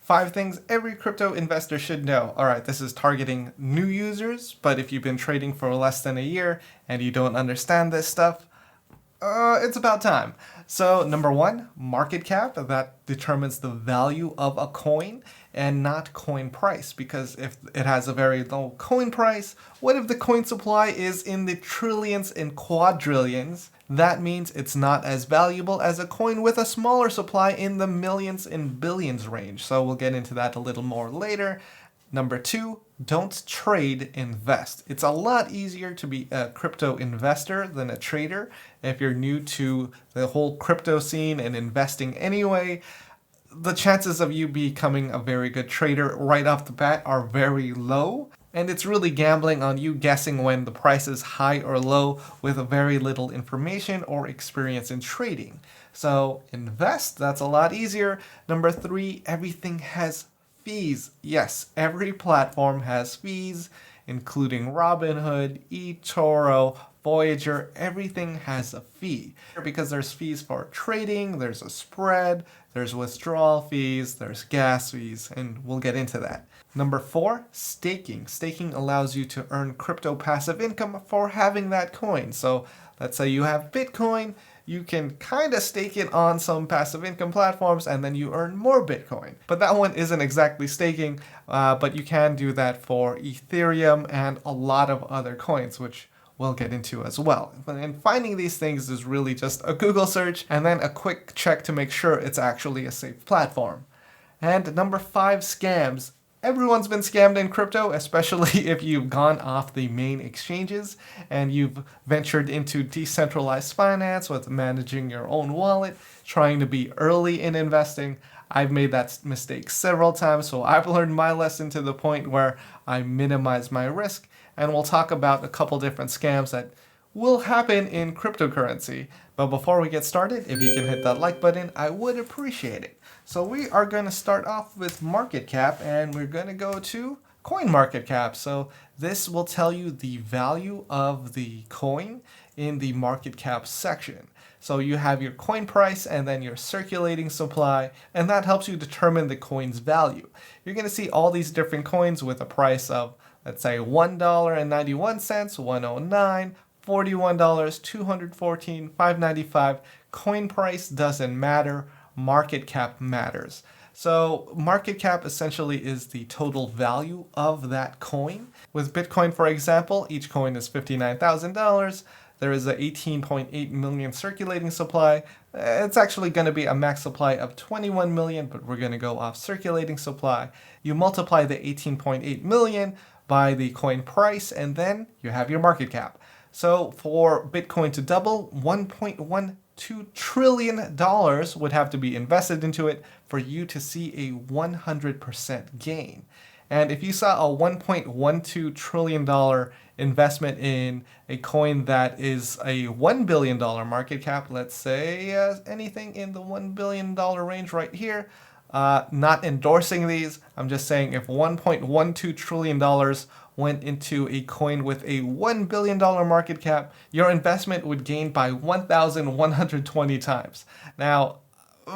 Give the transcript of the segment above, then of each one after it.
5 things every crypto investor should know. All right, this is targeting new users, but if you've been trading for less than a year and you don't understand this stuff, it's about time. So, number one, market cap, that determines the value of a coin and not coin price. Because if it has a very low coin price, what if the coin supply is in the trillions and quadrillions? That means it's not as valuable as a coin with a smaller supply in the millions and billions range. So, we'll get into that a little more later. Number two, don't trade, invest. It's a lot easier to be a crypto investor than a trader. If you're new to the whole crypto scene and investing anyway, the chances of you becoming a very good trader right off the bat are very low. And it's really gambling on you guessing when the price is high or low with very little information or experience in trading. So invest, that's a lot easier. Number three, everything has fees. Yes, every platform has fees, including Robinhood, eToro, Voyager. Everything has a fee because there's fees for trading, there's a spread, there's withdrawal fees, there's gas fees, and we'll get into that. Number four, staking. Staking allows you to earn crypto passive income for having that coin. So let's say you have Bitcoin, you can kind of stake it on some passive income platforms and then you earn more Bitcoin. But that one isn't exactly staking, but you can do that for Ethereum and a lot of other coins, which we'll get into as well. And finding these things is really just a Google search and then a quick check to make sure it's actually a safe platform. And number five, scams. Everyone's been scammed in crypto, especially if you've gone off the main exchanges and you've ventured into decentralized finance with managing your own wallet, trying to be early in investing. I've made that mistake several times, so I've learned my lesson to the point where I minimize my risk. And we'll talk about a couple different scams that will happen in cryptocurrency. But before we get started, if you can hit that like button, I would appreciate it. So we are going to start off with market cap and we're going to go to coin market cap. So this will tell you the value of the coin in the market cap section. So you have your coin price and then your circulating supply, and that helps you determine the coin's value. You're going to see all these different coins with a price of, let's say, $1.91, 109, $41, $214, $5.95. Coin price doesn't matter. Market cap matters. So market cap essentially is the total value of that coin. With Bitcoin, for example, each coin is $59,000. There is a 18.8 million circulating supply. It's actually going to be a max supply of 21 million, but we're going to go off circulating supply. You multiply the 18.8 million by the coin price, and then you have your market cap. So for Bitcoin to double, $1.12 trillion would have to be invested into it for you to see a 100% gain. And if you saw a $1.12 trillion investment in a coin that is a $1 billion market cap, let's say anything in the $1 billion range right here, not endorsing these, I'm just saying if $1.12 trillion went into a coin with a $1 billion market cap, your investment would gain by 1,120 times. Now,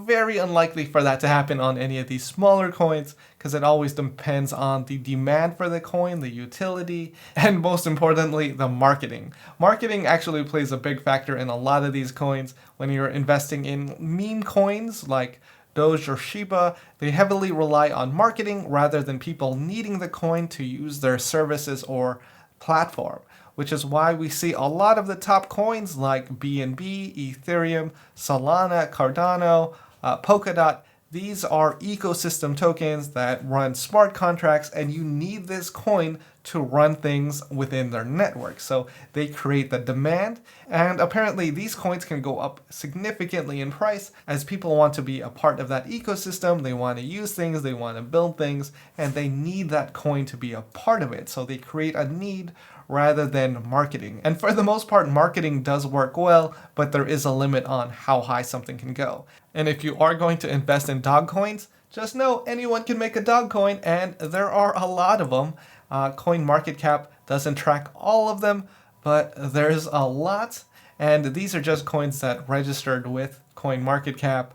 very unlikely for that to happen on any of these smaller coins because it always depends on the demand for the coin, the utility, and most importantly, the marketing. Marketing actually plays a big factor in a lot of these coins. When you're investing in meme coins like Doge or Shiba, they heavily rely on marketing rather than people needing the coin to use their services or platform, which is why we see a lot of the top coins like BNB, Ethereum, Solana, Cardano, Polkadot. These are ecosystem tokens that run smart contracts, and you need this coin to run things within their network. So they create the demand, and apparently these coins can go up significantly in price as people want to be a part of that ecosystem. They want to use things, they want to build things, and they need that coin to be a part of it. So they create a need rather than marketing. And for the most part, marketing does work well, but there is a limit on how high something can go. And if you are going to invest in dog coins, just know anyone can make a dog coin, and there are a lot of them. CoinMarketCap doesn't track all of them, but there's a lot. And these are just coins that registered with CoinMarketCap.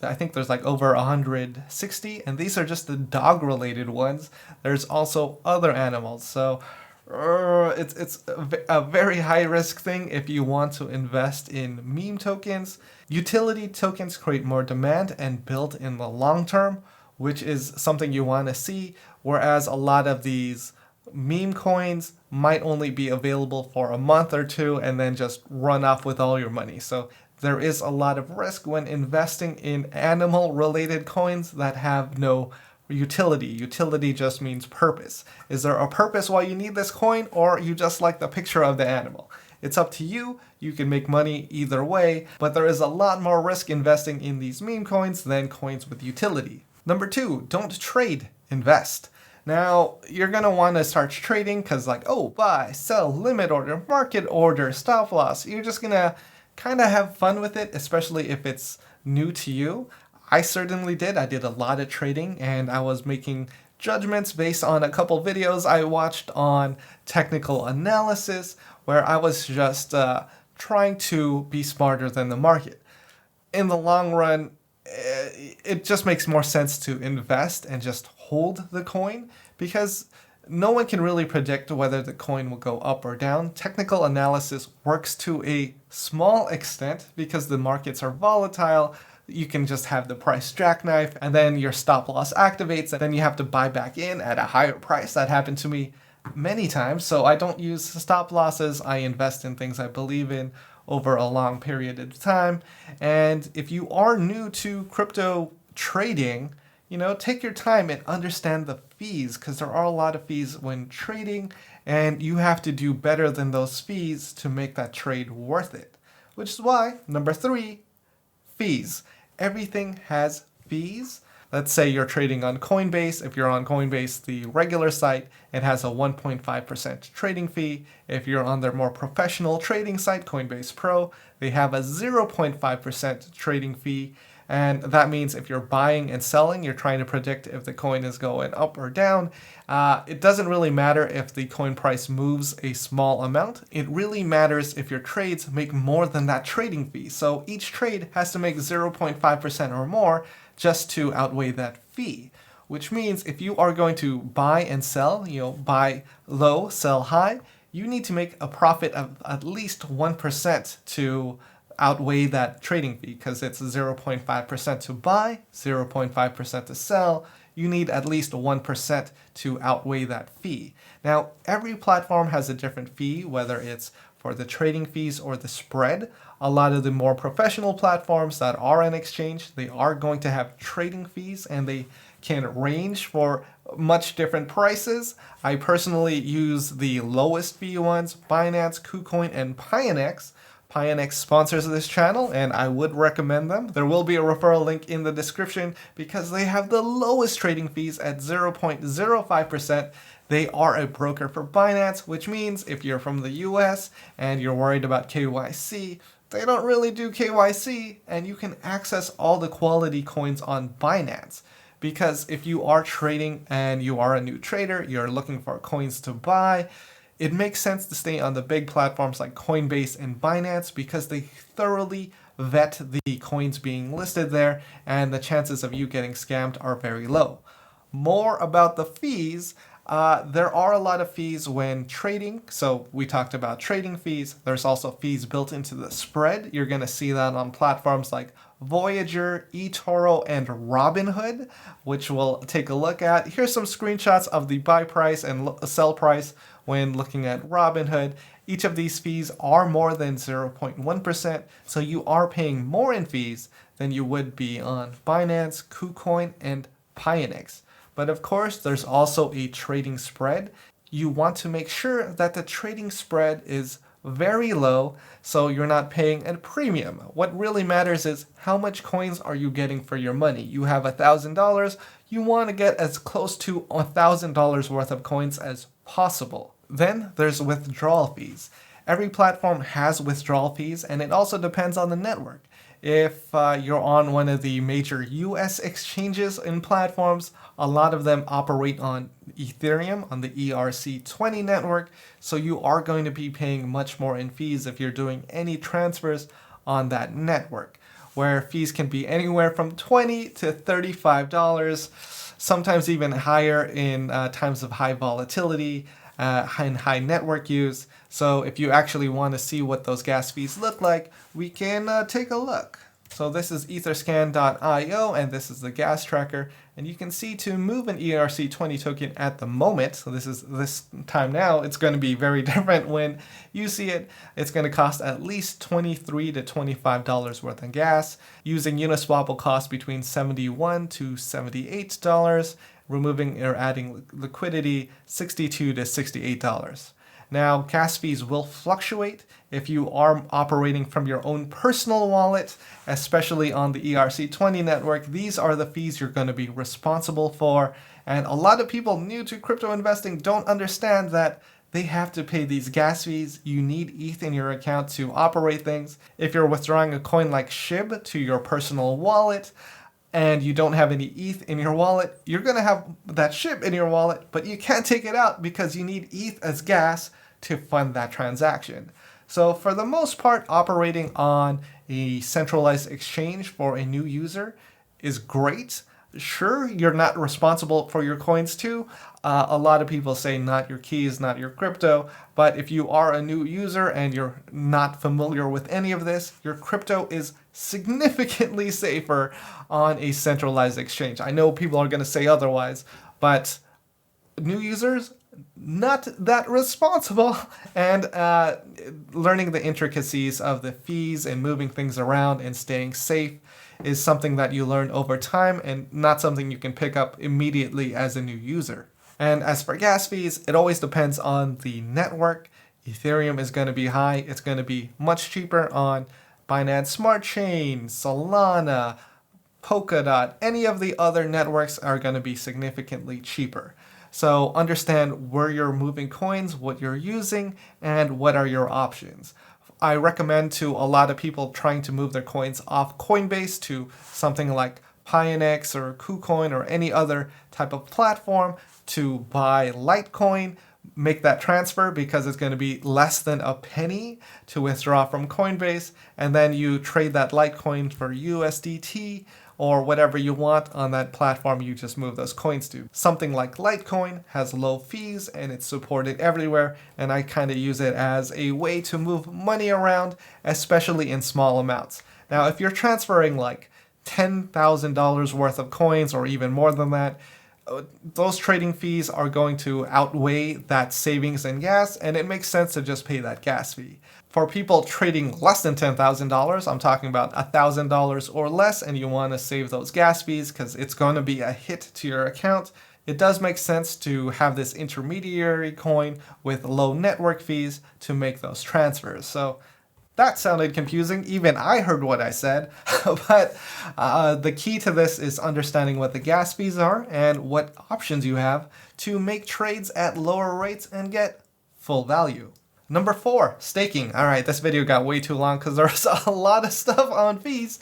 I think there's like over 160, and these are just the dog-related ones. There's also other animals, so it's a very high-risk thing if you want to invest in meme tokens. Utility tokens create more demand and build in the long term, which is something you want to see, whereas a lot of these meme coins might only be available for a month or two and then just run off with all your money. So there is a lot of risk when investing in animal related coins that have no utility. Utility just means purpose. Is there a purpose why you need this coin, or you just like the picture of the animal? It's up to you. You can make money either way, but there is a lot more risk investing in these meme coins than coins with utility. Number 2, don't trade, invest. Now, you're going to want to start trading because like, oh, buy, sell, limit order, market order, stop loss. You're just going to kind of have fun with it, especially if it's new to you. I certainly did. I did a lot of trading, and I was making judgments based on a couple videos I watched on technical analysis, where I was just trying to be smarter than the market. In the long run, it just makes more sense to invest and just hold the coin, because no one can really predict whether the coin will go up or down. Technical analysis works to a small extent because the markets are volatile. You can just have the price jackknife and then your stop loss activates and then you have to buy back in at a higher price. That happened to me many times. So I don't use stop losses. I invest in things I believe in over a long period of time. And if you are new to crypto trading, take your time and understand the fees, because there are a lot of fees when trading, and you have to do better than those fees to make that trade worth it. Which is why, number 3, fees. Everything has fees. Let's say you're trading on Coinbase. If you're on Coinbase, the regular site, it has a 1.5% trading fee. If you're on their more professional trading site, Coinbase Pro, they have a 0.5% trading fee. And that means if you're buying and selling, you're trying to predict if the coin is going up or down. It doesn't really matter if the coin price moves a small amount. It really matters if your trades make more than that trading fee. So each trade has to make 0.5% or more just to outweigh that fee. Which means if you are going to buy and sell, buy low, sell high, you need to make a profit of at least 1% to outweigh that trading fee, because it's 0.5% to buy, 0.5% to sell. You need at least 1% to outweigh that fee. Now, every platform has a different fee, whether it's for the trading fees or the spread. A lot of the more professional platforms that are on exchange, they are going to have trading fees, and they can range for much different prices. I personally use the lowest fee ones, Binance, KuCoin, and Pionex. Pionex sponsors this channel, and I would recommend them. There will be a referral link in the description because they have the lowest trading fees at 0.05%. They are a broker for Binance, which means if you're from the US and you're worried about KYC, they don't really do KYC, and you can access all the quality coins on Binance. Because if you are trading and you are a new trader, you're looking for coins to buy, it makes sense to stay on the big platforms like Coinbase and Binance because they thoroughly vet the coins being listed there, and the chances of you getting scammed are very low. More about the fees. There are a lot of fees when trading. So we talked about trading fees. There's also fees built into the spread. You're going to see that on platforms like Voyager, eToro, and Robinhood, which we'll take a look at. Here's some screenshots of the buy price and sell price when looking at Robinhood. Each of these fees are more than 0.1%, so you are paying more in fees than you would be on Binance, KuCoin, and Pionex. But of course, there's also a trading spread. You want to make sure that the trading spread is very low, so you're not paying a premium. What really matters is how much coins are you getting for your money. You have $1,000, you want to get as close to $1,000 worth of coins as possible. Then there's withdrawal fees. Every platform has withdrawal fees, and it also depends on the network. If you're on one of the major US exchanges and platforms, a lot of them operate on Ethereum, on the ERC20 network, so you are going to be paying much more in fees if you're doing any transfers on that network. where fees can be anywhere from $20 to $35, sometimes even higher in times of high volatility and high network use. So if you actually want to see what those gas fees look like, we can take a look. So this is etherscan.io, and this is the gas tracker. And you can see to move an ERC20 token at the moment, so this time now, it's going to be very different when you see it. It's going to cost at least $23 to $25 worth of gas. Using Uniswap will cost between $71 to $78. Removing or adding liquidity, $62 to $68. Now, gas fees will fluctuate if you are operating from your own personal wallet, especially on the ERC20 network. These are the fees you're going to be responsible for. And a lot of people new to crypto investing don't understand that they have to pay these gas fees. You need ETH in your account to operate things. If you're withdrawing a coin like SHIB to your personal wallet, and you don't have any ETH in your wallet, you're going to have that SHIB in your wallet, but you can't take it out because you need ETH as gas to fund that transaction. So for the most part, operating on a centralized exchange for a new user is great. Sure, you're not responsible for your coins too. A lot of people say not your keys, not your crypto. But if you are a new user and you're not familiar with any of this, your crypto is significantly safer on a centralized exchange. I know people are going to say otherwise, but new users, not that responsible. And learning the intricacies of the fees and moving things around and staying safe is something that you learn over time and not something you can pick up immediately as a new user. And as for gas fees, it always depends on the network. Ethereum is going to be high. It's going to be much cheaper on Binance Smart Chain, Solana, Polkadot. Any of the other networks are going to be significantly cheaper. So understand where you're moving coins, what you're using, and what are your options. I recommend to a lot of people trying to move their coins off Coinbase to something like Pionex or KuCoin or any other type of platform to buy Litecoin, make that transfer because it's going to be less than a penny to withdraw from Coinbase, and then you trade that Litecoin for USDT or whatever you want on that platform you just move those coins to. Something like Litecoin has low fees and it's supported everywhere, and I kind of use it as a way to move money around, especially in small amounts. Now, if you're transferring like $10,000 worth of coins or even more than that, those trading fees are going to outweigh that savings in gas, and it makes sense to just pay that gas fee. For people trading less than $10,000, I'm talking about $1,000 or less, and you want to save those gas fees because it's going to be a hit to your account, it does make sense to have this intermediary coin with low network fees to make those transfers. So that sounded confusing. Even I heard what I said. But the key to this is understanding what the gas fees are and what options you have to make trades at lower rates and get full value. Number 4, staking. All right, this video got way too long because there's a lot of stuff on fees.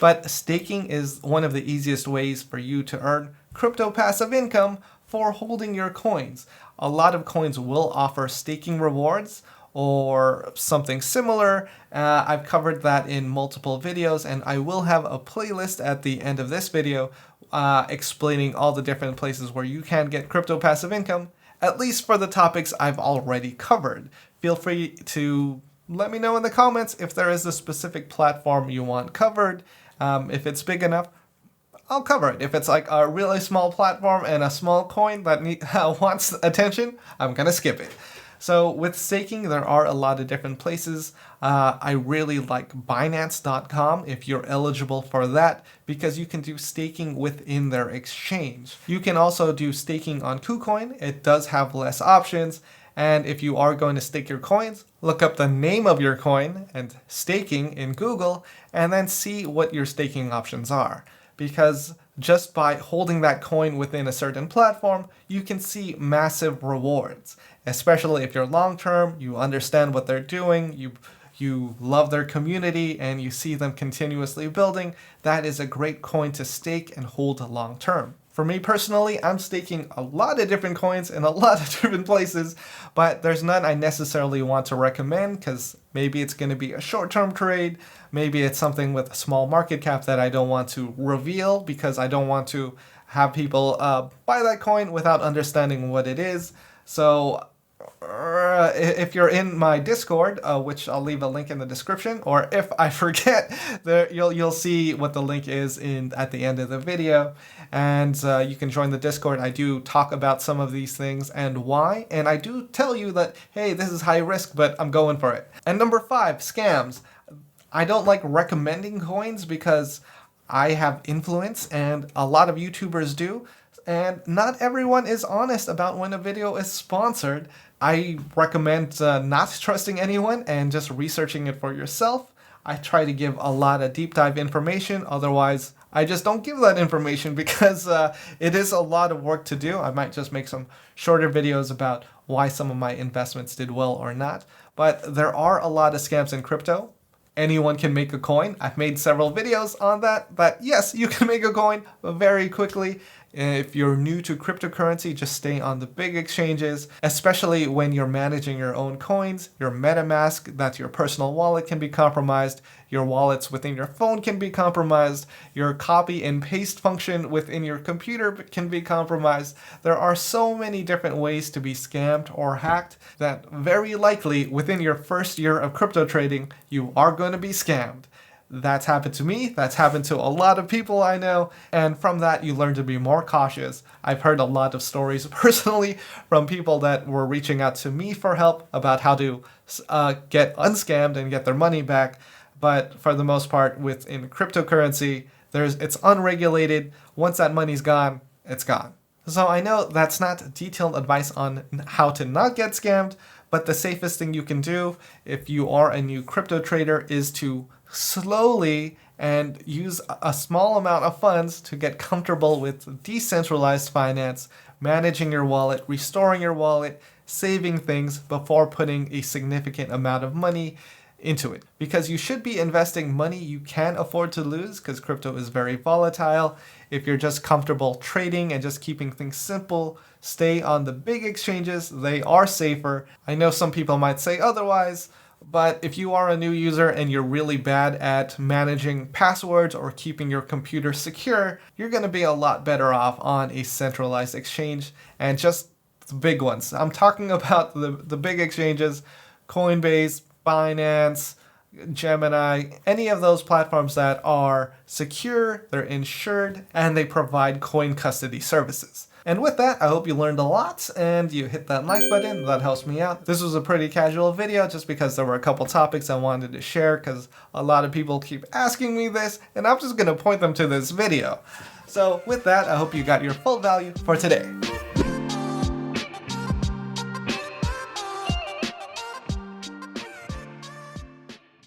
But staking is one of the easiest ways for you to earn crypto passive income for holding your coins. A lot of coins will offer staking rewards or something similar. I've covered that in multiple videos, and I will have a playlist at the end of this video explaining all the different places where you can get crypto passive income, at least for the topics I've already covered. Feel free to let me know in the comments if there is a specific platform you want covered. If it's big enough, I'll cover it. If it's like a really small platform and a small coin that wants attention, I'm gonna skip it. So with staking, there are a lot of different places. I really like Binance.com if you're eligible for that, because you can do staking within their exchange. You can also do staking on KuCoin. It does have less options. And if you are going to stake your coins, look up the name of your coin and staking in Google, and then see what your staking options are. Because just by holding that coin within a certain platform, you can see massive rewards. Especially if you're long-term, you understand what they're doing, you love their community, and you see them continuously building, that is a great coin to stake and hold long-term. For me personally, I'm staking a lot of different coins in a lot of different places, but there's none I necessarily want to recommend because maybe it's going to be a short-term trade, maybe it's something with a small market cap that I don't want to reveal because I don't want to have people buy that coin without understanding what it is. So if you're in my Discord, which I'll leave a link in the description, or if I forget, you'll see what the link is at the end of the video, and you can join the Discord. I do talk about some of these things and why, and I do tell you that, hey, this is high risk, but I'm going for it. And number 5, scams. I don't like recommending coins because I have influence, and a lot of YouTubers do. And not everyone is honest about when a video is sponsored. I recommend not trusting anyone and just researching it for yourself. I try to give a lot of deep dive information, otherwise I just don't give that information because it is a lot of work to do. I might just make some shorter videos about why some of my investments did well or not. But there are a lot of scams in crypto. Anyone can make a coin. I've made several videos on that, but yes, you can make a coin very quickly. If you're new to cryptocurrency, just stay on the big exchanges, especially when you're managing your own coins. Your MetaMask, that's your personal wallet, can be compromised. Your wallets within your phone can be compromised. Your copy and paste function within your computer can be compromised. There are so many different ways to be scammed or hacked that very likely within your first year of crypto trading, you are going to be scammed. That's happened to me, that's happened to a lot of people I know, and from that you learn to be more cautious. I've heard a lot of stories personally from people that were reaching out to me for help about how to get unscammed and get their money back, but for the most part within cryptocurrency, it's unregulated. Once that money's gone, it's gone. So I know that's not detailed advice on how to not get scammed, but the safest thing you can do if you are a new crypto trader is to slowly and use a small amount of funds to get comfortable with decentralized finance, managing your wallet, restoring your wallet, saving things before putting a significant amount of money into it. Because you should be investing money you can afford to lose because crypto is very volatile. If you're just comfortable trading and just keeping things simple, stay on the big exchanges. They are safer. I know some people might say otherwise, but if you are a new user and you're really bad at managing passwords or keeping your computer secure, you're going to be a lot better off on a centralized exchange and just the big ones. I'm talking about the big exchanges, Coinbase, Binance, Gemini, any of those platforms that are secure, they're insured, and they provide coin custody services. And with that, I hope you learned a lot and you hit that like button. That helps me out. This was a pretty casual video just because there were a couple topics I wanted to share because a lot of people keep asking me this and I'm just going to point them to this video. So with that, I hope you got your full value for today.